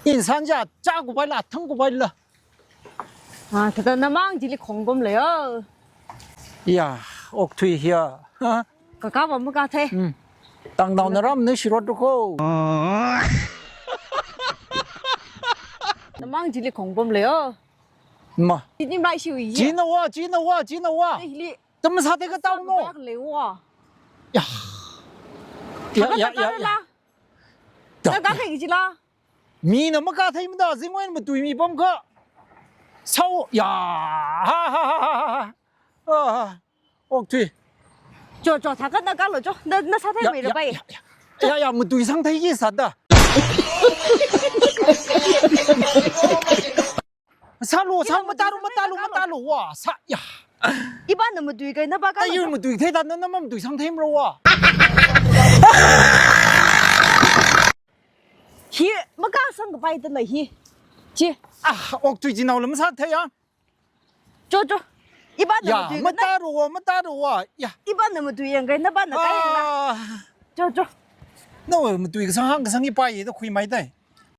인산자 짜고 발라 탕고 발라 아, 그다 나 망지리 공범래요. 야 옥투이 히야 그가 뭐 같아? 땅 나오느람 너 싫어도고 나 망지리 공범래요. 마 님来修一下。 지나와 지나와 지나와 你 怎么사대가当 不 노 要留啊！ 야 他 야 跟 야 他 야 啦，那刚才已经啦。 미 너무 가타입니다. 생활 뭐 두이미 범거 사오 야 하하하하 옥투이 就他跟那刚了，那他太美了呗。 야야 뭐 두이 상태 이게 사다 사로 사뭐 따로 와 사 야 一般那么对个，那把刚 哎呦，么对太大，那么对上台么哇？ 去，没刚上个白的了去，去， 啊，我最近闹那么啥太阳？ 走，一般那么 呀， 对 么 个，打着我，么打着我呀！一般那么对个，那把那干了， 啊， 走。 那我们对个上行个生意把嘢都可以买的。